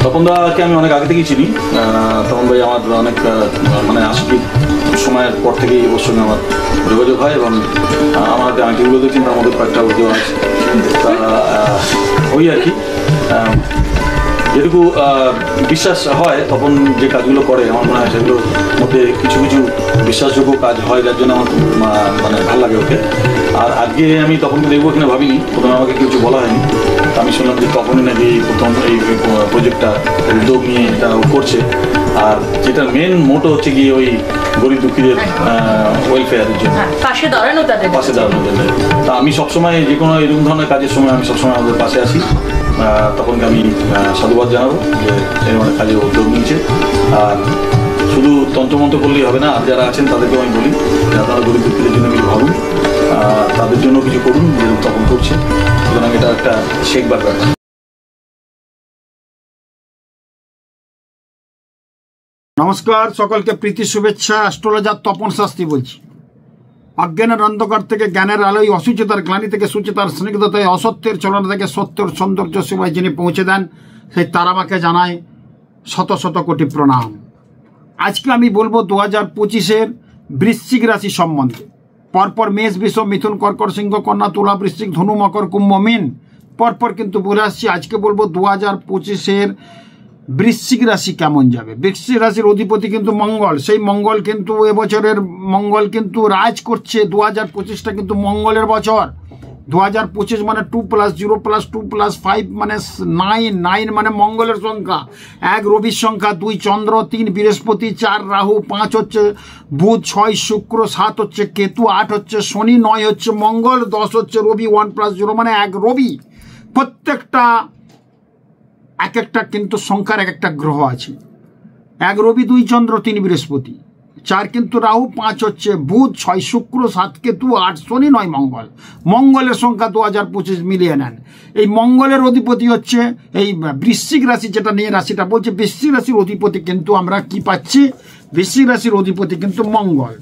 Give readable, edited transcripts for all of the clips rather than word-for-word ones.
তপনদাকে আমি অনেক আগে থেকেই চিনি। তপন ভাই আমার অনেক মানে আশির সময়ের পর থেকেই ওর সঙ্গে আমার যোগাযোগ হয় এবং আমার হাতে আংটিগুলো দেখছেন, তার মধ্যে কয়েকটা উদ্যোগ আছে। তা ওই আর কি, যেটুকু বিশ্বাস হয় তপন যে কাজগুলো করে আমার মনে হয় সেগুলোর মধ্যে কিছু কিছু বিশ্বাসযোগ্য কাজ হয়, যার জন্য আমার মানে ভালো লাগে ওকে। আর আজকে আমি তপনকে দেখবো কিনা ভাবিনি, প্রথমে আমাকে কিছু বলা হয়নি। আমি শুনলাম যে তপনই নাকি প্রথম এই প্রজেক্টটা উদ্যোগ নিয়ে এটা করছে, আর যেটার মেন মোটো হচ্ছে কি ওই গরিব দুঃখীদের ওয়েলফেয়ারের জন্য, পাশে দাঁড়ানো জন্য। তা আমি সবসময় যে কোনো এরকম ধরনের কাজের সময় আমি সবসময় আমাদের পাশে আসি। তখনকে আমি সাধুবাদ জানাবো যে এরকম অনেক কাজে উদ্যোগ নিয়েছে। আর শুধু তন্ত্রমন্ত্র করলেই হবে না, আর যারা আছেন তাদেরকেও আমি বলি আপনারা গরিব দুঃখীদের জন্য কিছু ভাবুন, তাদের জন্য কিছু করুন, যেরকম তখন করছে। সুতরাং এটা একটা শেখবার ব্যাপার। নমস্কার, সকলকে প্রীতি শুভেচ্ছা। অ্যাস্ট্রোলজার তপন শাস্ত্রী বলছি। অজ্ঞানের অন্ধকার থেকে জ্ঞানের আলোয়, অসুচিতার গ্লানি থেকে সুচিতার স্নিগ্ধতায়, অসত্যের চলনা থেকে সত্যের সৌন্দর্য সেবায় যিনি পৌঁছে দেন, সেই তারামাকে জানায় শত শত কোটি প্রণাম। আজকে আমি বলবো 2025-এর বৃশ্চিক রাশি সম্বন্ধে। পরপর মেষ, বৃষ, মিথুন, কর্কট, সিংহ, কন্যা, তুলা, বৃশ্চিক, ধনু, মকর, কুম্ভ, মীন পরপর কিন্তু বলে আসছি। আজকে বলবো 2025-এর বৃশ্চিক রাশি কেমন যাবে। বৃশ্চিক রাশির অধিপতি কিন্তু মঙ্গল। সেই মঙ্গল কিন্তু এবছরের মঙ্গল কিন্তু রাজ করছে। 2025টা কিন্তু মঙ্গলের বছর। 2025 মানে 2 + 0 + 2 + 5 মানে 9। 9 মানে মঙ্গলের সংখ্যা, 1 রবির সংখ্যা, 2 চন্দ্র, 3 বৃহস্পতি, 4 রাহু, 5 হচ্ছে বুধ, 6 শুক্র, 7 হচ্ছে কেতু, 8 হচ্ছে শনি, 9 হচ্ছে মঙ্গল, 10 হচ্ছে রবি। 1 + 0 মানে 1 রবি। প্রত্যেকটা এক একটা কিন্তু সংখ্যার এক একটা গ্রহ আছে। 1 রবি, 2 চন্দ্র, 3 বৃহস্পতি, 4 কিন্তু রাহু, 5 হচ্ছে বুধ, 6 শুক্র, 7 কেতু, 8 শনি, 9 মঙ্গল। মঙ্গলের সংখ্যা 2025 মিলিয়ে নেন। এই মঙ্গলের অধিপতি হচ্ছে এই বৃশ্চিক রাশি, যেটা নিয়ে রাশিটা বলছে। বৃশ্চিক রাশির অধিপতি কিন্তু আমরা কি পাচ্ছি, বৃশ্চিক রাশির অধিপতি কিন্তু মঙ্গল।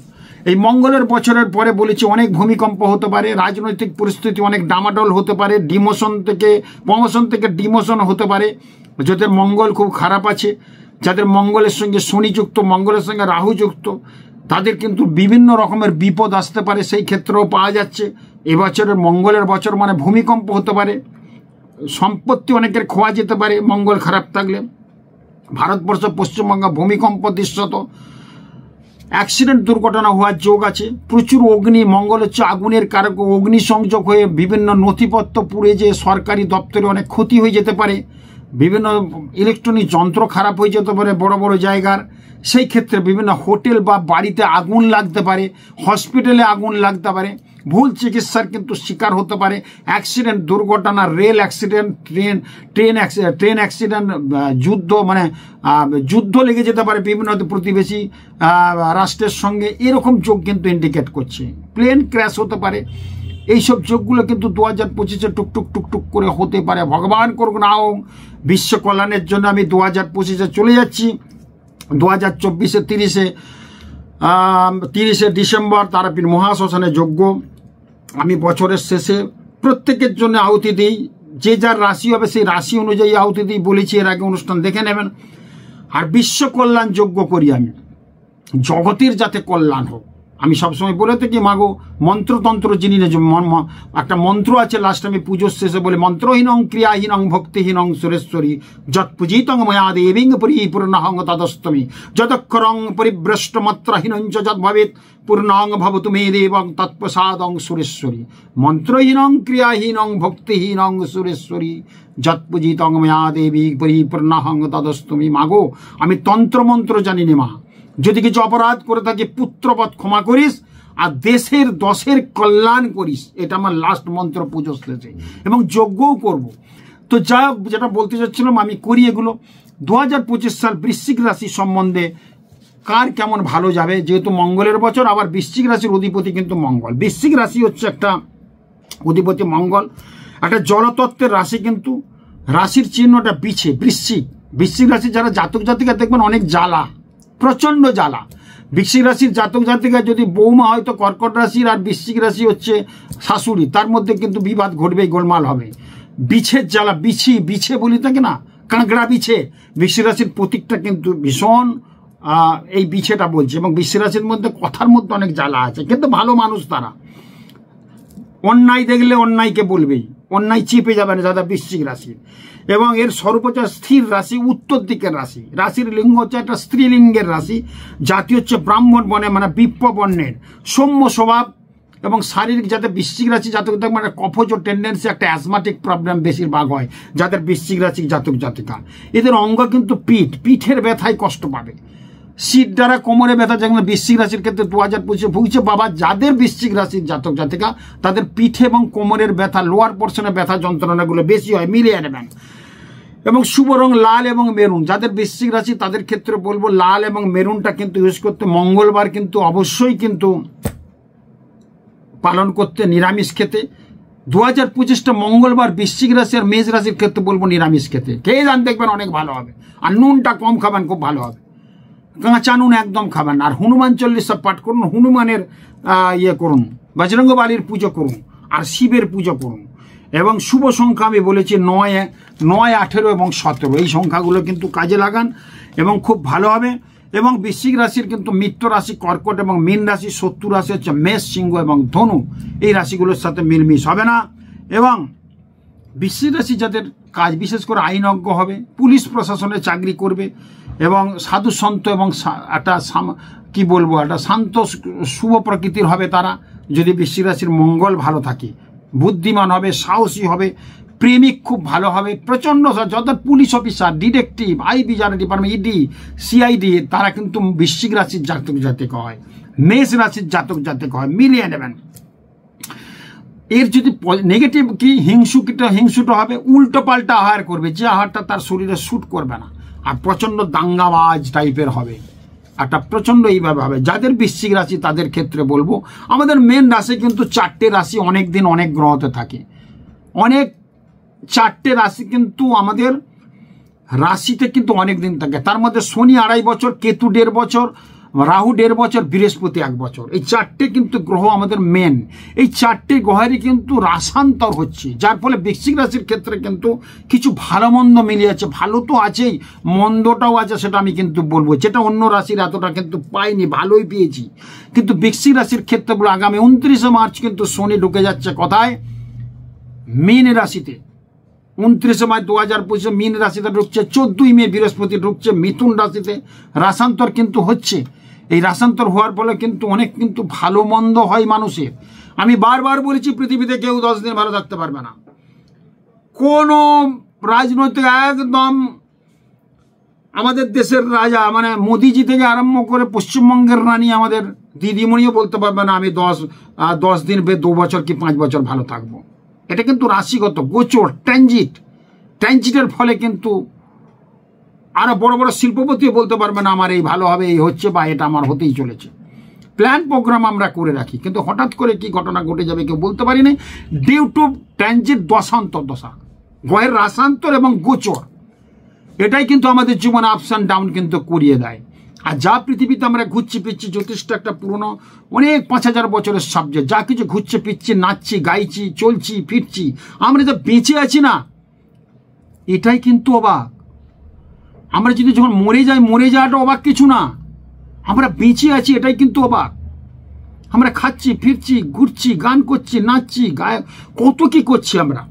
এই মঙ্গলের বছরের পরে বলেছি অনেক ভূমিকম্প হতে পারে, রাজনৈতিক পরিস্থিতি অনেক ডামাডোল হতে পারে, প্রমোশন থেকে ডিমোশন হতে পারে। যাদের মঙ্গল খুব খারাপ আছে, যাদের মঙ্গলের সঙ্গে শনি যুক্ত, মঙ্গলের সঙ্গে রাহু যুক্ত, তাদের কিন্তু বিভিন্ন রকমের বিপদ আসতে পারে, সেই ক্ষেত্রেও পাওয়া যাচ্ছে। এবছরের মঙ্গলের বছর মানে ভূমিকম্প হতে পারে, সম্পত্তি অনেকের খোয়া যেতে পারে মঙ্গল খারাপ থাকলে। ভারতবর্ষ, পশ্চিমবঙ্গ ভূমিকম্প দৃশ্যত, অ্যাক্সিডেন্ট, দুর্ঘটনা হওয়ার যোগ আছে। প্রচুর অগ্নি, মঙ্গল হচ্ছে আগুনের কারক, অগ্নি সংযোগ হয়ে বিভিন্ন নথিপত্র পুড়ে যে সরকারি দপ্তরে অনেক ক্ষতি হয়ে যেতে পারে, বিভিন্ন ইলেকট্রনিক যন্ত্র খারাপ হয়ে যেতে পারে বড় বড় জায়গার। সেই ক্ষেত্রে বিভিন্ন হোটেল বা বাড়িতে আগুন লাগতে পারে, হসপিটালে আগুন লাগতে পারে, ভুল চিকিৎসার কিন্তু শিকার হতে পারে। অ্যাক্সিডেন্ট, দুর্ঘটনা, রেল অ্যাক্সিডেন্ট, ট্রেন অ্যাক্সিডেন্ট, যুদ্ধ মানে যুদ্ধ লেগে যেতে পারে বিভিন্ন প্রতিবেশী রাষ্ট্রের সঙ্গে, এরকম যোগ কিন্তু ইন্ডিকেট করছে। প্লেন ক্র্যাশ হতে পারে। এইসব যোগগুলো কিন্তু 2025-এ টুকটুক টুকটুক করে হতে পারে। ভগবান করুক না হোক। বিশ্ব কল্যাণের জন্য আমি 2025-এ চলে যাচ্ছি। 2024-এ 30শে ডিসেম্বর তারাপীঠ মহাশ্মশানে যজ্ঞ। আমি বছরের শেষে প্রত্যেকের জন্য আহুতি দিই, যে যার রাশি হবে সেই রাশি অনুযায়ী আহুতি দিই, বলেছি এর আগে, অনুষ্ঠান দেখে নেবেন। আর বিশ্ব কল্যাণ যজ্ঞ করি আমি, জগতের যাতে কল্যাণ হোক। আমি সবসময় বলে থাকি মাগো মন্ত্রতন্ত্র যিনি, একটা মন্ত্র আছে লাস্ট আমি পুজোর শেষে বলে, মন্ত্রহীনং ক্রিয়াহীনং ভক্তিহীনং সুরেশ্বরী যৎ পূজিতং ময়া দেবীং পরিপূর্ণহং তদস্তমি যদক্ষরং পরিভ্রষ্টমাত্রাহীনং চ যৎ ভবেৎ পূর্ণং ভবতু মে দেবং তৎপ্রসাদং সুরেশ্বরী। মন্ত্রহীনং ক্রিয়াহীনং ভক্তিহীনং সুরেশ্বরী যৎ পূজিতং ময়া দেবী পরিপূর্ণহং তদস্তমি। মাগো আমি তন্ত্রমন্ত্র জানি না মা, যদি কিছু অপরাধ করে থাকি পুত্রবৎ ক্ষমা করিস, আর দেশের দশের কল্যাণ করিস। এটা আমার লাস্ট মন্ত্র পুজো শেষে, এবং যজ্ঞও করব। তো যাই হোক, যেটা বলতে চাচ্ছিলাম আমি করি এগুলো। 2025 সাল বৃশ্চিক রাশি সম্বন্ধে কার কেমন ভালো যাবে, যেহেতু মঙ্গলের বছর, আবার বৃশ্চিক রাশির অধিপতি কিন্তু মঙ্গল। বৃশ্চিক রাশি হচ্ছে একটা অধিপতি মঙ্গল, একটা জলতত্ত্বের রাশি, কিন্তু রাশির চিহ্নটা বিছে বৃশ্চিক রাশি যারা জাতক জাতিকা দেখবেন অনেক জ্বালা, প্রচন্ড জ্বালা। বৃশ্চিক রাশির জাতক জাতিকা যদি বৌমা হয়তো কর্কট রাশির, আর বৃশ্চিক রাশি হচ্ছে শাশুড়ি, তার মধ্যে কিন্তু বিবাদ ঘটবেই, গোলমাল হবে। বিছের জ্বালা, বিছে বলি থাকে না, কাঁকড়া বিছে, বৃশ্চিক রাশির প্রতীকটা কিন্তু ভীষণ এই বিছেটা বলছে। এবং বৃশ্চিক রাশির মধ্যে কথার মধ্যে অনেক জ্বালা আছে, কিন্তু ভালো মানুষ তারা। অন্যায় দেখলে অন্যায়কে বলবেই, অন্যায় চেপে যাবে না যারা বৃশ্চিক রাশির। এবং এর সর্বোচ্চ স্থির রাশি, উত্তর দিকের রাশি। রাশির লিঙ্গ হচ্ছে একটা স্ত্রীলিঙ্গের রাশি। জাতি হচ্ছে ব্রাহ্মণ বর্ণের, মানে বিপ্র বর্ণের। সৌম্য স্বভাব এবং শারীরিক, যাতে বৃশ্চিক রাশি জাতক জাতিকা মানে কফজ টেন্ডেন্সি, একটা অ্যাজমাটিক প্রবলেম বেশিরভাগ হয় যাদের বৃশ্চিক রাশি জাতক জাতিকা। এদের অঙ্গ কিন্তু পিঠের ব্যথায় কষ্ট পাবে। শীত দ্বারা কোমরে ব্যথা, যেগুলো বৃশ্চিক রাশির ক্ষেত্রে 2025 ভুগছে বাবা। যাদের বৃশ্চিক রাশির জাতক জাতিকা তাদের পিঠে এবং কোমরের ব্যথা, লোয়ার পোর্শনের ব্যথা যন্ত্রণাগুলো বেশি হয়, মিলিয়ে নেবেন। এবং শুভ রং লাল এবং মেরুন। যাদের বৃশ্চিক রাশি তাদের ক্ষেত্রে বলবো লাল এবং মেরুনটা কিন্তু ইউজ করতে। মঙ্গলবার কিন্তু অবশ্যই কিন্তু পালন করতে, নিরামিষ খেতে। 2025টা মঙ্গলবার বৃশ্চিক রাশি আর মেষ রাশির ক্ষেত্রে বলবো নিরামিষ খেতে। খেয়ে যান, দেখবেন অনেক ভালো হবে। আর নুনটা কম খাবেন, খুব ভালো হবে। কাঁচা নুন একদম খাবেন। আর হনুমান চল্লিশা পাঠ করুন, হনুমানের করুন, বজরঙ্গ বালির পুজো করুন, আর শিবের পুজো করুন। এবং শুভ সংখ্যা আমি বলেছি 9, 18 এবং 17। এই সংখ্যাগুলো কিন্তু কাজে লাগান এবং খুব ভালো হবে। এবং বৃশ্চিক রাশির কিন্তু মিত্র রাশি কর্কট এবং মীন রাশি, শত্রু রাশি হচ্ছে মেষ, সিংহ এবং ধনু। এই রাশিগুলোর সাথে মিলমিশ হবে না। এবং বৃশ্চিক রাশি যাদের কাজ বিশেষ করে আইনজ্ঞ হবে, পুলিশ প্রশাসনে চাকরি করবে এবং সাধু সন্ত এবং একটা কি বলবো, একটা শান্ত শুভ প্রকৃতির হবে তারা, যদি বৃশ্চিক রাশির মঙ্গল ভালো থাকে। বুদ্ধিমান হবে, সাহসী হবে, প্রেমিক খুব ভালো হবে, প্রচণ্ড। যত পুলিশ অফিসার, ডিটেকটিভ, আইবি যারা ডিপার্টমেন্ট, ইডি, সিআইডি, তারা কিন্তু বৃশ্চিক রাশির জাতক জাতিকা হয়, মেষ রাশির জাতক জাতিকা হয়, মিলিয়ে নেবেন। এর যদি নেগেটিভ কি হিংসুটা হবে, উল্টো পাল্টা আহার করবে, যে আহারটা তার শরীরে স্যুট করবে না। আর প্রচণ্ড দাঙ্গাবাজ টাইপের হবে, একটা প্রচণ্ড এইভাবে হবে। যাদের বৃশ্চিক রাশি তাদের ক্ষেত্রে বলবো, আমাদের মেন রাশি কিন্তু 4টে রাশি অনেক দিন অনেক গ্রহতে থাকে। 4টে রাশি কিন্তু আমাদের রাশিতে কিন্তু অনেক দিন থাকে। তার মধ্যে শনি 2.5 বছর, কেতু 1.5 বছর, রাহু 1.5 বছর, বৃহস্পতি 1 বছর। এই 4টে কিন্তু গ্রহ আমাদের মেন। এই 4টে গ্রহেরই কিন্তু রাশান্তর হচ্ছে, যার ফলে বৃশ্চিক রাশির ক্ষেত্রে কিন্তু কিছু ভালো মন্দ মিলিয়ে আছে। ভালো তো আছেই, মন্দটাও আছে, সেটা আমি কিন্তু বলবো, যেটা অন্য রাশির এতটা কিন্তু পাইনি, ভালোই পেয়েছি। কিন্তু বৃশ্চিক রাশির ক্ষেত্রে বলো, আগামী 29 মার্চ কিন্তু শনি ঢুকে যাচ্ছে কোথায়, মীন রাশিতে। 29 মার্চ 2025 মীন রাশিতে ঢুকছে। 14 মে বৃহস্পতি ঢুকছে মিথুন রাশিতে। রাশান্তর কিন্তু হচ্ছে। এই রাশান্তর হওয়ার ফলে কিন্তু অনেক কিন্তু ভালো মন্দ হয় মানুষের। আমি বারবার বলেছি, পৃথিবীতে কেউ 10 দিন ভালো থাকতে পারবে না। কোন রাজনৈতিক একদম আমাদের দেশের রাজা, মানে মোদিজি থেকে আরম্ভ করে পশ্চিমবঙ্গের রানী আমাদের দিদিমণিও বলতে পারবে না আমি 10 দিন 2 বছর কি 5 বছর ভালো থাকবো। এটা কিন্তু রাশিগত, গোচর, ট্রানজিটের ফলে কিন্তু আরো বড় বড় শিল্পপতিও বলতে পারবে না আমার এই ভালো হবে, এই হচ্ছে, বা এটা আমার হতেই চলেছে। প্ল্যান প্রোগ্রাম আমরা করে রাখি, কিন্তু হঠাৎ করে কি ঘটনা ঘটে যাবে কেউ বলতে পারি না। ডিউ টু ট্রানজিট, দশা, গ্রহের রাশান্তর এবং গোচর, এটাই কিন্তু আমাদের জীবনে আপস অ্যান্ড ডাউন কিন্তু করিয়ে দেয়। আর যা পৃথিবীতে আমরা ঘুরছি পিচ্ছি, যথেষ্ট একটা পুরনো অনেক 5000 বছরের সাবজেক্ট, যা কিছু ঘুরছে পিচ্ছি, নাচছি, গাইছি, চলছি, ফিরছি, আমরা যে বেঁচে আছি না, এটাই কিন্তু অবাক। আমরা যদি যখন মরে যাওয়াটা অবাক কিছু না, আমরা বেঁচে আছি এটাই কিন্তু অবাক। আমরা খাচ্ছি, ফিরছি, ঘুরছি, গান করছি, নাচছি, কত কি করছি আমরা।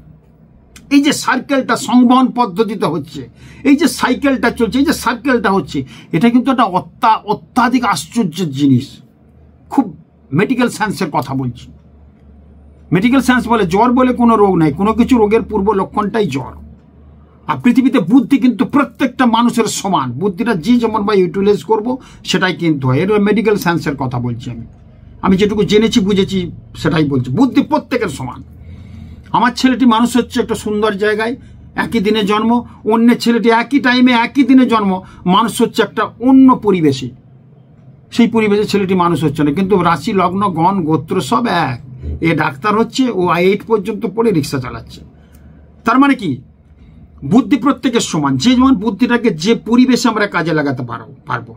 এই যে সার্কেলটা সংবহন পদ্ধতিতে হচ্ছে, এই যে সাইকেলটা চলছে, এই যে সার্কেলটা হচ্ছে, এটা কিন্তু একটা অত্যাধিক আশ্চর্যের জিনিস। খুব মেডিকেল সায়েন্সের কথা বলছি। মেডিকেল সায়েন্স বলে জ্বর বলে কোনো রোগ নাই, কোনো কিছু রোগের পূর্ব লক্ষণটাই জ্বর। আর পৃথিবীতে বুদ্ধি কিন্তু প্রত্যেকটা মানুষের সমান, বুদ্ধিটা যে যেমন বা ইউটিলাইজ করবো সেটাই কিন্তু হয়। এর মেডিকেল সায়েন্সের কথা বলছি আমি যেটুকু জেনেছি বুঝেছি সেটাই বলছি। বুদ্ধি প্রত্যেকের সমান। আমার ছেলেটি মানুষ হচ্ছে একটা সুন্দর জায়গায়, একই দিনে জন্ম, অন্যের ছেলেটি একই টাইমে একই দিনে জন্ম, মানুষ হচ্ছে একটা অন্য পরিবেশে, সেই পরিবেশে ছেলেটি মানুষ হচ্ছে না, কিন্তু রাশি লগ্ন গণ গোত্র সব এক। এ ডাক্তার হচ্ছে, ও 8 পর্যন্ত পড়ে রিক্সা চালাচ্ছে। তার মানে কি, বুদ্ধি প্রত্যেকের সমান, যে যেমন বুদ্ধিটাকে যে পরিবেশে আমরা কাজে লাগাতে পারবো।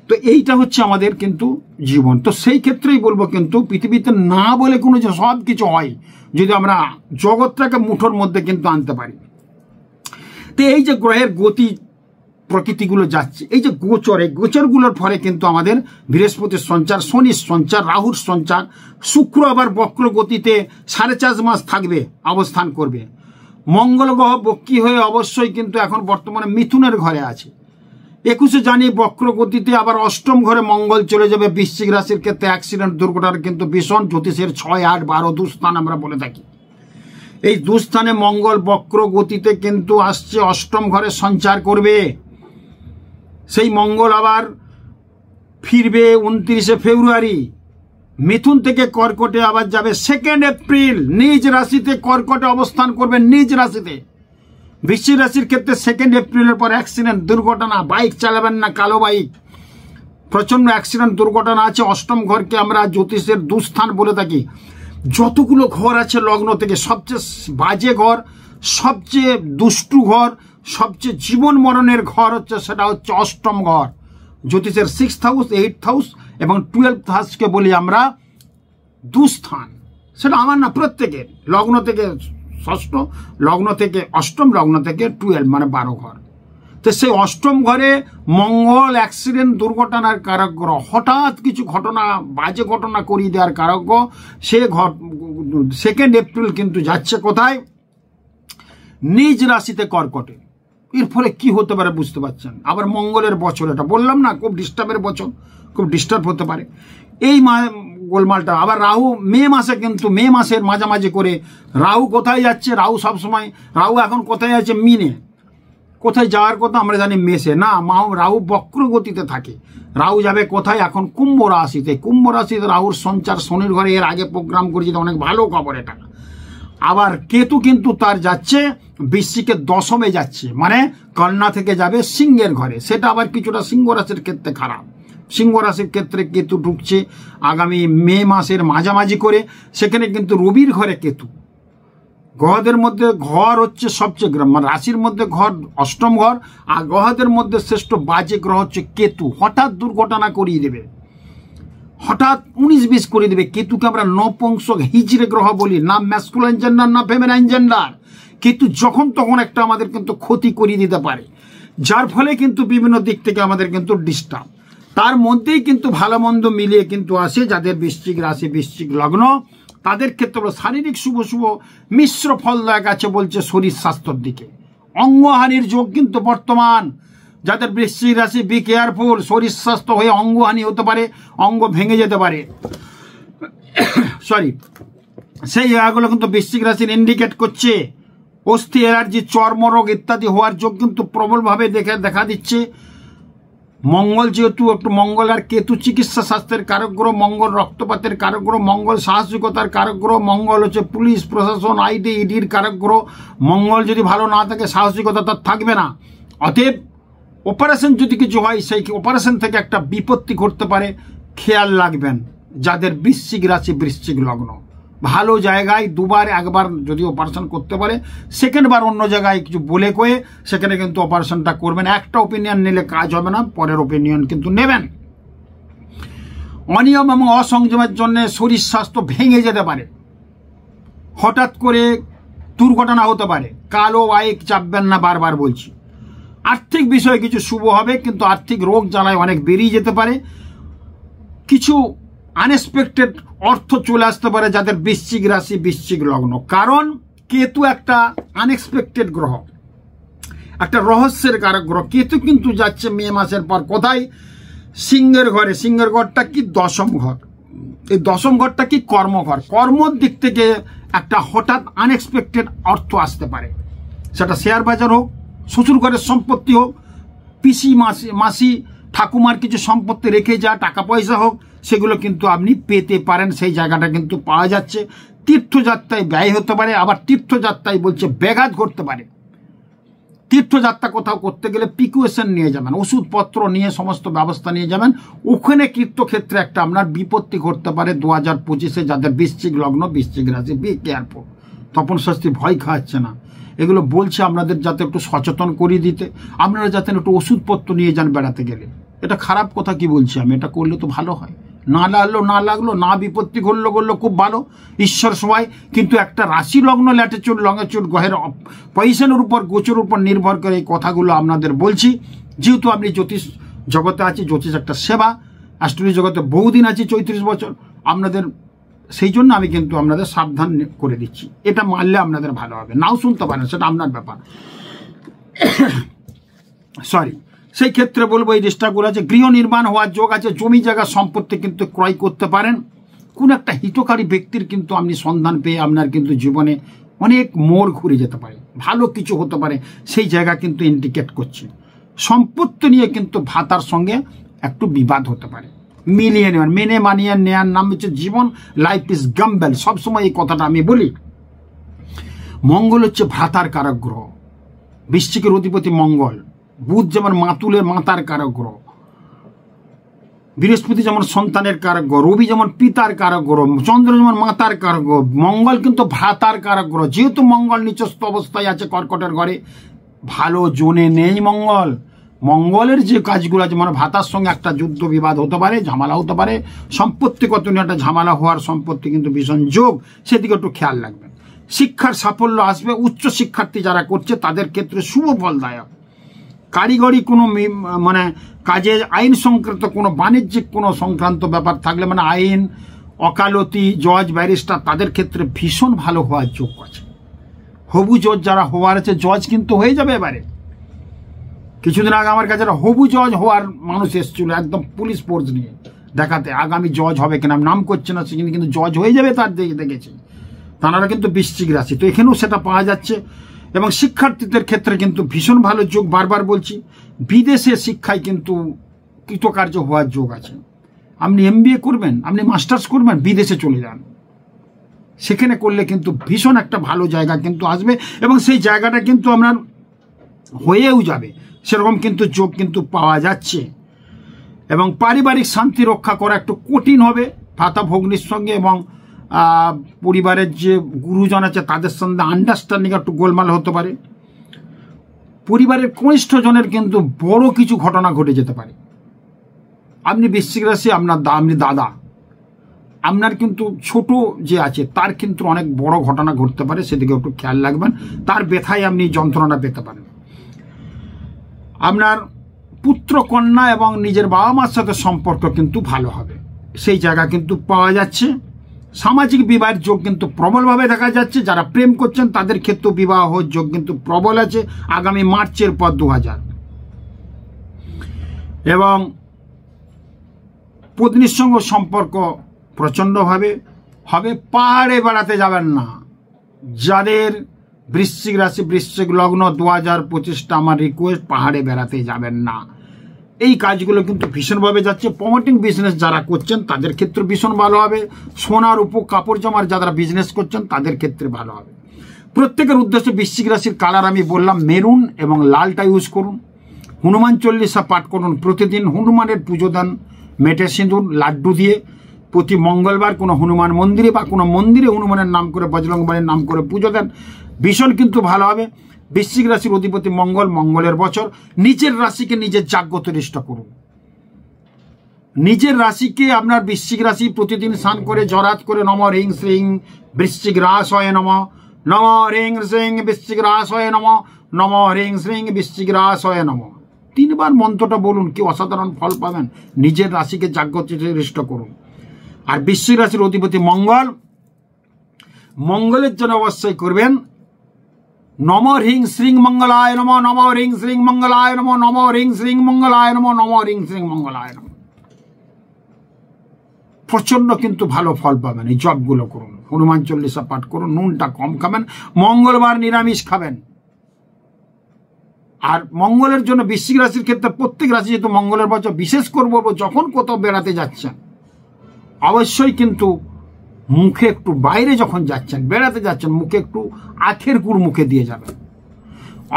তো এইটা হচ্ছে আমাদের কিন্তু জীবন। তো সেই ক্ষেত্রেই বলবো, কিন্তু পৃথিবীতে না বলে কোনো যে সব কিছু হয়, যদি আমরা জগৎটাকে মুঠোর মধ্যে কিন্তু আনতে পারি। তো এই যে গ্রহের গতি প্রকৃতিগুলো যাচ্ছে, এই যে গোচর, এই গোচরগুলোর ফলে কিন্তু আমাদের বৃহস্পতির সঞ্চার, শনির সঞ্চার, রাহুর সঞ্চার, শুক্র আবার বক্র গতিতে 4.5 মাস থাকবে, অবস্থান করবে। মঙ্গল গ্রহ বক্রী হয়ে অবশ্যই কিন্তু এখন বর্তমানে মিথুনের ঘরে আছে। 21 জানি বক্র গতিতে আবার অষ্টম ঘরে মঙ্গল চলে যাবে। বৃশ্চিক রাশির ক্ষেত্রে অ্যাক্সিডেন্ট দুর্ঘটনার কিন্তু ভীষণ, জ্যোতিষের 6, 8, 12 দুস্থান আমরা বলে থাকি। এই দুস্থানে মঙ্গল বক্র গতিতে কিন্তু আসছে, অষ্টম ঘরে সঞ্চার করবে। সেই মঙ্গল আবার ফিরবে 29 ফেব্রুয়ারি, মিথুন থেকে কর্কটে আবার যাবে 2 এপ্রিল, নিজ রাশিতে কর্কটে অবস্থান করবে, নিজ রাশিতে। বৃশ্চিক রাশির ক্ষেত্রে 2 এপ্রিলের পর অ্যাক্সিডেন্ট দুর্ঘটনা, বাইক চালাবেন না, কালো বাইক, প্রচন্ড অ্যাক্সিডেন্ট দুর্ঘটনা আছে। অষ্টম ঘরকে আমরা জ্যোতিষের দুস্থান বলে থাকি। যতগুলো ঘর আছে লগ্ন থেকে সবচেয়ে বাজে ঘর, সবচেয়ে দুষ্টু ঘর, সবচেয়ে জীবন মরণের ঘর হচ্ছে, সেটা হচ্ছে অষ্টম ঘর। জ্যোতিষের 6th হাউস, 8th হাউস এবং 12th হাউসকে বলি আমরা দুস্থান। সেটা আমার না, প্রত্যেকের, লগ্ন থেকে ষষ্ঠ, লগ্ন থেকে অষ্টম, লগ্ন থেকে 12, মানে 12 ঘর। তো সেই অষ্টম ঘরে মঙ্গল অ্যাক্সিডেন্ট দুর্ঘটনার কারক গ্রহ, হঠাৎ কিছু ঘটনা, বাজে ঘটনা করিয়ে দেওয়ার কারক গ্রহ। সে 2 এপ্রিল কিন্তু যাচ্ছে কোথায়? নিজ রাশিতে কর্কটে। এর ফলে কি হতে পারে বুঝতে পারছেন? আবার মঙ্গলের বছর, এটা বললাম না, খুব ডিস্টার্বের বছর, খুব ডিস্টার্ব হতে পারে এই গোলমালটা। আবার রাহু মে মাসে, কিন্তু মে মাসের মাঝামাঝি করে রাহু কোথায় যাচ্ছে? রাহু সবসময়, রাহু এখন কোথায় আছে? মিনে। কোথায় যাওয়ার কথা আমরা জানি? মেষে না, রাহু বক্র গতিতে থাকে। রাহু যাবে কোথায়? এখন কুম্ভ রাশিতে। কুম্ভ রাশিতে রাহুর সঞ্চার শনির ঘরে, এর আগে প্রোগ্রাম করেছি, অনেক ভালো খবর এটা। আবার কেতু কিন্তু তার যাচ্ছে বৃশ্চিকের 10মে যাচ্ছে, মানে কন্যা থেকে যাবে সিংহের ঘরে। সেটা আবার কিছুটা সিংহ রাশির ক্ষেত্রে খারাপ। সিংহ রাশির ক্ষেত্রে কেতু ঢুকছে আগামী মে মাসের মাঝামাঝি করে। সেখানে কিন্তু রবির ঘরে কেতু। গ্রহদের মধ্যে ঘর হচ্ছে সবচেয়ে, মানে রাশির মধ্যে ঘর অষ্টম ঘর, আর গ্রহদের মধ্যে শ্রেষ্ঠ বাজে গ্রহ হচ্ছে কেতু। হঠাৎ দুর্ঘটনা করিয়ে দেবে, হঠাৎ 19-20 করে দেবে। কেতুকে আমরা নপুংসক হিজড়ে গ্রহ বলি, না ম্যাসকুলাইন জেন্ডার না ফেমিনাইন জেন্ডার। কেতু যখন তখন একটা আমাদের কিন্তু ক্ষতি করিয়ে দিতে পারে, যার ফলে কিন্তু বিভিন্ন দিক থেকে আমাদের কিন্তু ডিস্টার্ব। তার মধ্যেই কিন্তু ভালো মন্দ মিলিয়ে কিন্তু আসে। যাদের বৃশ্চিক রাশি, বৃশ্চিক লগ্ন, তাদের ক্ষেত্রে শারীরিক শুভ শুভ মিশ্র ফলদায়ক আছে, বলছে শরীর স্বাস্থ্যের দিকে। অঙ্গহানির যোগ কিন্তু বর্তমান। যাদের বৃশ্চিক রাশি, বি কেয়ারফুল, শরীর স্বাস্থ্য হয়ে অঙ্গহানি হতে পারে, অঙ্গ ভেঙে যেতে পারে, সরি, সেই জায়গাগুলো কিন্তু বৃশ্চিক রাশির ইন্ডিকেট করছে। অস্থি অ্যালার্জি, চর্মরোগ ইত্যাদি হওয়ার যোগ কিন্তু প্রবলভাবে দেখা দিচ্ছে। মঙ্গল যেহেতু একটু, মঙ্গল আর কেতু চিকিৎসা স্বাস্থ্যের কারক গ্রহ, মঙ্গল রক্তপাতের কারক গ্রহ, মঙ্গল সাহসিকতার কারক গ্রহ, মঙ্গল হচ্ছে পুলিশ প্রশাসন, আইডি, ইডির কারক গ্রহ। মঙ্গল যদি ভালো না থাকে, সাহসিকতা তার থাকবে না। অতএব অপারেশন যদি কিছু হয়, সেই অপারেশন থেকে একটা বিপত্তি ঘটতে পারে, খেয়াল রাখবেন। যাদের বৃশ্চিক রাশি, বৃশ্চিক লগ্ন, ভালো জায়গায় 2বার 1বার যদি অপারেশন করতে পারে, সেকেন্ড বার অন্য জায়গায় কিছু বলে কয়ে সেখানে কিন্তু অপারেশনটা করবেন। একটা ওপিনিয়ন নিলে কাজ হবে না, পরের ওপিনিয়ন কিন্তু নেবেন। অনিয়ম এবং অসংযমের জন্য শরীর স্বাস্থ্য ভেঙে যেতে পারে, হঠাৎ করে দুর্ঘটনা হতে পারে। কালো বাইক চাপবেন না, বারবার বলছি। আর্থিক বিষয়ে কিছু শুভ হবে, কিন্তু আর্থিক রোগ জ্বালায় অনেক বেরিয়ে যেতে পারে। কিছু আনএক্সপেক্টেড অর্থ চলে আসতে পারে যাদের বৃশ্চিক রাশি, বৃশ্চিক লগ্ন। কারণ কেতু একটা আনএক্সপেক্টেড গ্রহ, একটা রহস্যের কারক গ্রহ। কেতু কিন্তু যাচ্ছে মে মাসের পর কোথায়? সিংহের ঘরে। সিংহের ঘরটা কি? 10ম ঘর। এই 10ম ঘরটা কি? কর্মঘর। কর্মর দিক থেকে একটা হঠাৎ আনএক্সপেক্টেড অর্থ আসতে পারে। সেটা শেয়ার বাজার হোক, শ্বশুর ঘরের সম্পত্তি হোক, পিসি মাসি ঠাকুমার কিছু সম্পত্তি রেখে যা টাকা পয়সা হোক, সেগুলো কিন্তু আপনি পেতে পারেন। সেই জায়গাটা কিন্তু পাওয়া যাচ্ছে। তীর্থযাত্রায় ব্যয় হতে পারে, আবার তীর্থযাত্রায় বলছে ব্যাঘাত ঘটতে পারে। তীর্থযাত্রা কোথাও করতে গেলে প্রিকুয়েশন নিয়ে যাবেন, ওষুধপত্র নিয়ে সমস্ত ব্যবস্থা নিয়ে যাবেন। ওখানে তীর্থক্ষেত্রে একটা আপনার বিপত্তি ঘটতে পারে 2025-এ। যাদের বৃশ্চিক লগ্ন, বৃশ্চিক রাশি, বি কেয়ারফুল। তপন শাস্ত্রী ভয় খাওয়াচ্ছে না, এগুলো বলছে আপনাদের যাতে একটু সচেতন করিয়ে দিতে, আপনারা যাতে একটু ওষুধপত্র নিয়ে যান বেড়াতে গেলে। এটা খারাপ কথা কি বলছি আমি? এটা করলে তো ভালো হয়। না লাগলো না লাগলো, না বিপত্তি ঘটলো খুব ভালো, ঈশ্বর সবাই। কিন্তু একটা রাশি লগ্ন ল্যাটিচিউড লঙ্গিটিউড গ্রহের পজিশনের উপর গোচরের উপর নির্ভর করে এই কথাগুলো আপনাদের বলছি। যেহেতু আপনি জ্যোতিষ জগতে আছে, জ্যোতিষ একটা সেবা, অ্যাস্ট্রোলজি জগতে বহুদিন আছে, 34 বছর আপনাদের, সেই জন্য আমি কিন্তু আপনাদের সাবধান করে দিচ্ছি। এটা মানলে আপনাদের ভালো হবে, নাও শুনতে পারেন, সেটা আপনার ব্যাপার। সরি, সেই ক্ষেত্রে বলবো এই ডিস্টার্বগুলো আছে। গৃহ নির্মাণ হওয়ার যোগ আছে, জমি জায়গা সম্পত্তি কিন্তু ক্রয় করতে পারেন। কোন একটা হিতকারী ব্যক্তির কিন্তু আপনি সন্ধান পেয়ে আপনার কিন্তু জীবনে অনেক মোড় ঘুরে যেতে পারে, ভালো কিছু হতে পারে, সেই জায়গা কিন্তু ইন্ডিকেট করছে। সম্পত্তি নিয়ে কিন্তু ভাতার সঙ্গে একটু বিবাদ হতে পারে, মিলিয়ে নেওয়ার, মেনে মানিয়ে নেওয়ার নাম হচ্ছে জীবন। লাইফ ইজ গাম্বেল, সবসময় এই কথাটা আমি বলি। মঙ্গল হচ্ছে ভ্রাতার কারক গ্রহ, বৃশ্চিকের অধিপতি মঙ্গল। বুধ যেমন মাতুলের মাতার কারক গ্রহ, বৃহস্পতি যেমন সন্তানের কারক গ্রহ, রবি যেমন পিতার কারক গ্রহ, চন্দ্র যেমন মাতার কারক গ্রহ, মঙ্গল কিন্তু ভ্রাতার কারক গ্রহ। যেহেতু মঙ্গল নিচস্থ অবস্থায় আছে কর্কটের ঘরে, ভালো জোনে নেই মঙ্গল। মঙ্গলের যে কাজগুলো আছে, মানে ভাতার সঙ্গে একটা যুদ্ধ বিবাদ হতে পারে, ঝামেলা হতে পারে, সম্পত্তিগত নিয়ে একটা ঝামেলা হওয়ার সম্পত্তি কিন্তু ভীষণ যোগ, সেদিকে একটু খেয়াল রাখবেন। শিক্ষার সাফল্য আসবে, উচ্চ শিক্ষার্থী যারা করছে তাদের ক্ষেত্রে শুভ ফলদায়ক। কারিগরি কোনো মানে কাজে, আইন সংক্রান্ত কোনো বাণিজ্যিক কোনো সংক্রান্ত ব্যাপার থাকলে, মানে আইন, ওকালতি, জজ, ব্যারিস্টার, তাদের ক্ষেত্রে ভীষণ ভালো হওয়ার যোগ আছে। হবু জজ যারা হওয়ার আছে, জজ কিন্তু হয়ে যাবে এবারে। কিছুদিন আগে আমার কাছে হবু জজ হওয়ার মানুষ এসেছিল, একদম পুলিশ ফোর্স নিয়ে দেখাতে, আগামী জজ হবে কিনা, নাম করছে না, সেখানে কিন্তু জজ হয়ে যাবে তার দেখেছি। তারা কিন্তু বৃশ্চিক রাশি, তো এখানেও সেটা পাওয়া যাচ্ছে। এবং শিক্ষার্থীদের ক্ষেত্রে কিন্তু ভীষণ ভালো যোগ, বারবার বলছি। বিদেশে শিক্ষায় কিন্তু কৃতকার্য হওয়ার যোগ আছে। আপনি MBA করবেন, আপনি মাস্টার্স করবেন, বিদেশে চলে যান, সেখানে করলে কিন্তু ভীষণ একটা ভালো জায়গা কিন্তু আসবে, এবং সেই জায়গাটা কিন্তু আপনার হয়েও যাবে, সেরকম কিন্তু যোগ কিন্তু পাওয়া যাচ্ছে। এবং পারিবারিক শান্তি রক্ষা করা একটু কঠিন হবে ভাতা ভগ্নির সঙ্গে, এবং পরিবারের যে গুরুজন আছে তাদের সঙ্গে আন্ডারস্ট্যান্ডিং একটু গোলমাল হতে পারে। পরিবারের কনিষ্ঠ জনের কিন্তু বড় কিছু ঘটনা ঘটে যেতে পারে। আপনি বৃশ্চিক রাশি, আপনি দাদা, আপনার কিন্তু ছোট যে আছে তার কিন্তু অনেক বড় ঘটনা ঘটতে পারে, সেদিকে একটু খেয়াল রাখবেন। তার ব্যথায় আপনি যন্ত্রণা পেতে পারেন। আপনার পুত্র কন্যা এবং নিজের বাবা মার সাথে সম্পর্ক কিন্তু ভালো হবে, সেই জায়গা কিন্তু পাওয়া যাচ্ছে। সামাজিক বিবাহের যোগ কিন্তু প্রবলভাবে দেখা যাচ্ছে। যারা প্রেম করছেন তাদের ক্ষেত্রেও বিবাহ যোগ কিন্তু প্রবল আছে আগামী মার্চের পর 2000। এবং পত্নীর সঙ্গে সম্পর্ক প্রচণ্ডভাবে হবে। পাহাড়ে বেড়াতে যাবেন না। যাদের বৃশ্চিক রাশি, বৃশ্চিক লগ্ন, 2025টা আমার রিকোয়েস্ট, পাহাড়ে বেড়াতে যাবেন না। এই কাজগুলো কিন্তু ভীষণভাবে যাচ্ছে। প্রমোটিং বিজনেস যারা করছেন তাদের ক্ষেত্রে ভীষণ ভালো হবে। সোনার উপর কাপড় জামার যারা বিজনেস করছেন তাদের ক্ষেত্রে ভালো হবে। প্রত্যেকের উদ্দেশ্যে বৃশ্চিক রাশির কালার আমি বললাম মেরুন এবং লালটা ইউজ করুন। হনুমান চল্লিশা পাঠ করুন প্রতিদিন। হনুমানের পুজো দেন মেটে সিঁদুর লাড্ডু দিয়ে। প্রতি মঙ্গলবার কোনো হনুমান মন্দিরে বা কোনো মন্দিরে হনুমানের নাম করে, বজরংবলীর নাম করে পুজো দেন, ভীষণ কিন্তু ভালো হবে। বৃশ্চিক রাশির অধিপতি মঙ্গল, মঙ্গলের বছর। নিজের রাশিকে নিজের জাগ্রত চেষ্টা করুন। নিজের রাশিকে আপনার বৃশ্চিক রাশি প্রতিদিন স্নান করে জরাত করে নম রিং শ্রিং বৃশ্চিক রাশয় নম, নম রিং শ্রিং বৃশ্চিক রাশয় নম, নম রিং শ্রিং বৃশ্চিক রাশয় নম, 3 বার মন্ত্রটা বলুন, কি অসাধারণ ফল পাবেন। নিজের রাশিকে জাগ্রত চেষ্টা করুন। আর বৃশ্চিক রাশির অধিপতি মঙ্গল, মঙ্গলের জন্য অবশ্যই করবেন নম রিং শ্রিং মঙ্গলায় নম, নম রিং শ্রিং মঙ্গলায় নম, নম রিং শ্রিং মঙ্গলায় নম, নম রিং শ্রিং মঙ্গলায় নম। প্রচন্ড কিন্তু ভালো ফল পাবেন। এই জপগুলো করুন, হনুমান চল্লিশা পাঠ করুন, নুনটা কম খাবেন, মঙ্গলবার নিরামিষ খাবেন। আর মঙ্গলের জন্য বৃশ্চিক রাশির ক্ষেত্রে প্রত্যেক রাশি যেহেতু মঙ্গলের বছর, বিশেষ করে বলবো যখন কোথাও বেড়াতে যাচ্ছেন অবশ্যই কিন্তু মুখে একটু, বাইরে যখন যাচ্ছেন বেড়াতে যাচ্ছেন, মুখে একটু আখের গুড় মুখে দিয়ে যাবেন।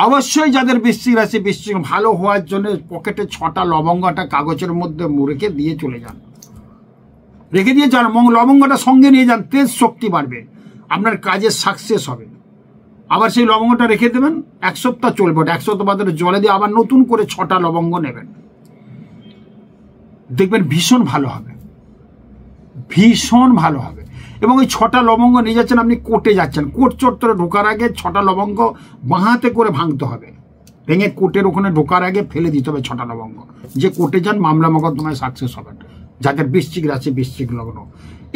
অবশ্যই যাদের বৃশ্চিক রাশি, বৃশ্চিক ভালো হওয়ার জন্য পকেটে 6টা লবঙ্গটা কাগজের মধ্যে রেখে দিয়ে চলে যান, রেখে দিয়ে যান। লবঙ্গটা সঙ্গে নিয়ে যান, তেজ শক্তি বাড়বে, আপনার কাজের সাকসেস হবে। আবার সেই লবঙ্গটা রেখে দেবেন, 1 সপ্তাহ চলবে। 1 সপ্তাহ বাদে জলে দিয়ে আবার নতুন করে 6টা লবঙ্গ নেবেন, দেখবেন ভীষণ ভালো হবে। ভীষণ ভালো হবে। এবং ওই 6টা লবঙ্গ নিয়ে যাচ্ছেন, আপনি কোর্টে যাচ্ছেন, কোর্ট চত্বরে ঢোকার আগে 6টা লবঙ্গ বাঁহাতে করে ভাঙতে হবে, ভেঙে কোর্টের ওখানে ঢোকার আগে ফেলে দিতে হবে 6টা লবঙ্গ। যে কোর্টে যান মামলা মোকদ্দমায় সাকসেস হবেন, যাদের বৃশ্চিক রাশি, বৃশ্চিক লগ্ন।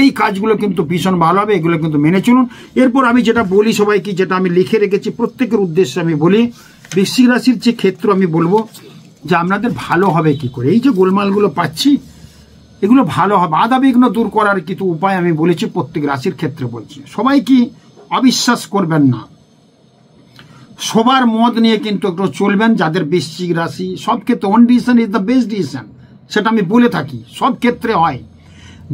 এই কাজগুলো কিন্তু ভীষণ ভালো হবে, এগুলো কিন্তু মেনে চলুন। এরপর আমি যেটা বলি সবাইকে, যেটা আমি লিখে রেখেছি প্রত্যেকের উদ্দেশ্যে আমি বলি, বৃশ্চিক রাশির যে ক্ষেত্র আমি বলবো যে আপনাদের ভালো হবে কি করে। এই যে গোলমালগুলো পাচ্ছি এগুলো ভালো হবে, বাধাবিঘ্ন দূর করার কিছু উপায় আমি বলেছি প্রত্যেক রাশির ক্ষেত্রে বলছি। সবাই কি অবিশ্বাস করবেন না, সবার মত নিয়ে কিন্তু একটু চলবেন। যাদের বৃশ্চিক রাশি, সব ক্ষেত্রে on decision is the best decision, সেটা আমি বলে থাকি, সব ক্ষেত্রে হয়।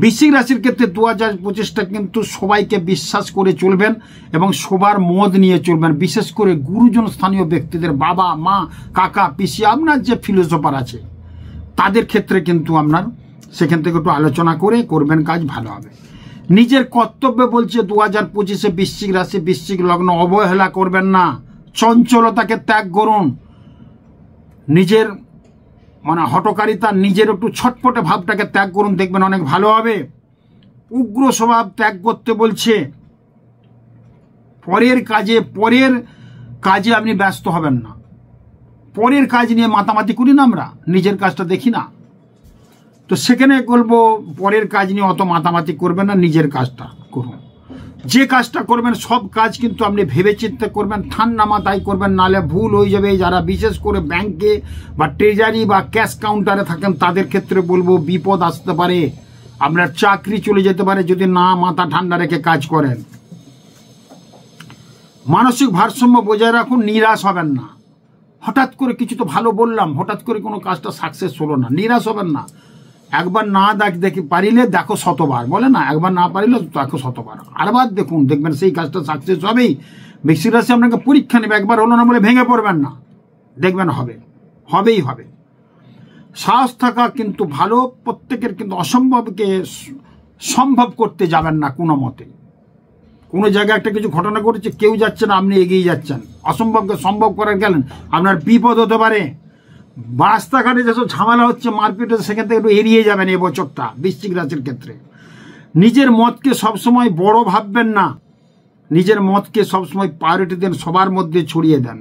বৃশ্চিক রাশির ক্ষেত্রে 2025টা কিন্তু সবাইকে বিশ্বাস করে চলবেন এবং সবার মত নিয়ে চলবেন। বিশেষ করে গুরুজন স্থানীয় ব্যক্তিদের, বাবা মা কাকা পিসি, আপনার যে ফিলোসফার আছে তাদের ক্ষেত্রে কিন্তু আপনার সেখান থেকে একটু আলোচনা করে করবেন, কাজ ভালো হবে। নিজের কর্তব্য বলছে 2025-এ বৃশ্চিক রাশি, বৃশ্চিক লগ্ন, অবহেলা করবেন না, চঞ্চলতাকে ত্যাগ করুন। নিজের হটকারিতা, নিজের একটু ছটপটে ভাবটাকে ত্যাগ করুন, দেখবেন অনেক ভালো হবে। উগ্র স্বভাব ত্যাগ করতে বলছে। পরের কাজে আপনি ব্যস্ত হবেন না, পরের কাজ নিয়ে মাতামাতি করি না আমরা, নিজের কাজটা দেখি না। তো সেখানে বলবো পরের কাজ নিয়ে অত মাতামাতি করবেন না, নিজের কাজটা করুন। যে কাজটা করবেন সব কাজ কিন্তু আপনি ভেবে চিন্তে করবেন, ঠান্ডা মাথায় করবেন, নাহলে ভুল হয়ে যাবে। যারা বিশেষ করে ব্যাংকে বা ট্রেজারি বা ক্যাশ কাউন্টারে থাকেন তাদের ক্ষেত্রে বলবো বিপদ আসতে পারে, আপনার চাকরি চলে যেতে পারে যদি না মাথা ঠান্ডা রেখে কাজ করেন। মানসিক ভারসাম্য বজায় রাখুন, নিরাশ হবেন না। হঠাৎ করে কিছু তো ভালো বললাম, হঠাৎ করে কোনো কাজটা সাকসেস হলো না, নিরাশ হবেন না। একবার না দেখি পারিলে দেখো শতবার, বলে না, একবার না পারিলে দেখো শতবার, আরবার দেখুন, দেখবেন সেই কাজটা সাকসেস হবেই। বৃশ্চিক রাশি আপনাকে পরীক্ষা নেবে, একবার হলো না বলে ভেঙে পড়বেন না, দেখবেন হবেই হবে। সাহস থাকা কিন্তু ভালো, প্রত্যেকের কিন্তু অসম্ভবকে সম্ভব করতে যাবেন না কোনো মতে। কোনো জায়গায় একটা কিছু ঘটনা ঘটেছে, কেউ যাচ্ছে না, আপনি এগিয়ে যাচ্ছেন, অসম্ভবকে সম্ভব করে গেলেন, আপনার বিপদ হতে পারে। রাস্তাঘাটে যেসব ঝামেলা হচ্ছে, মারপিট হচ্ছে, সেখান থেকে একটু এড়িয়ে যাবেন এই বছরটা বৃশ্চিক রাশির ক্ষেত্রে। নিজের মতকে সবসময় বড় ভাববেন না, নিজের মতকে সবসময় প্রায়োরিটি দেন, সবার মধ্যে ছড়িয়ে দেন।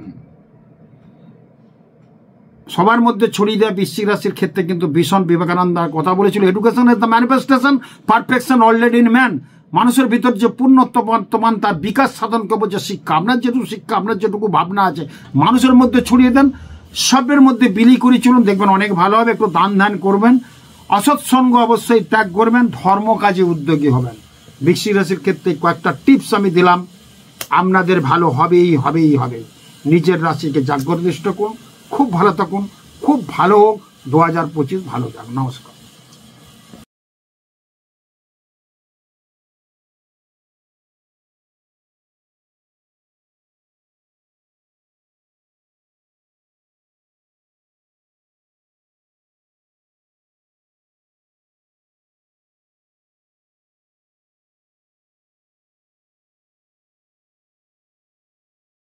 সবার মধ্যে ছড়িয়ে দেওয়া বৃশ্চিক রাশির ক্ষেত্রে কিন্তু ভীষণ বিবেকানন্দ কথা বলেছিল, education is the manifestation perfection already in man. মানুষের ভিতর যে পূর্ণত্ব বর্তমান তার বিকাশ সাধন করবো যে শিক্ষা, আপনার যেটুকু শিক্ষা, আপনার যেটুকু ভাবনা আছে মানুষের মধ্যে ছড়িয়ে দেন, সবের মধ্যে বিলি করে চলুন, দেখবেন অনেক ভালো হবে। একটু দান ধ্যান করবেন, অসৎসঙ্গ অবশ্যই ত্যাগ করবেন, ধর্ম কাজে উদ্যোগী হবেন। বৃশ্চিক রাশির ক্ষেত্রে কয়েকটা টিপস আমি দিলাম, আপনাদের ভালো হবেই হবে। নিজের রাশিকে জাগ্রত করুন, খুব ভালো থাকুন, খুব ভালো হোক 2025 ভালো যাক। নমস্কার।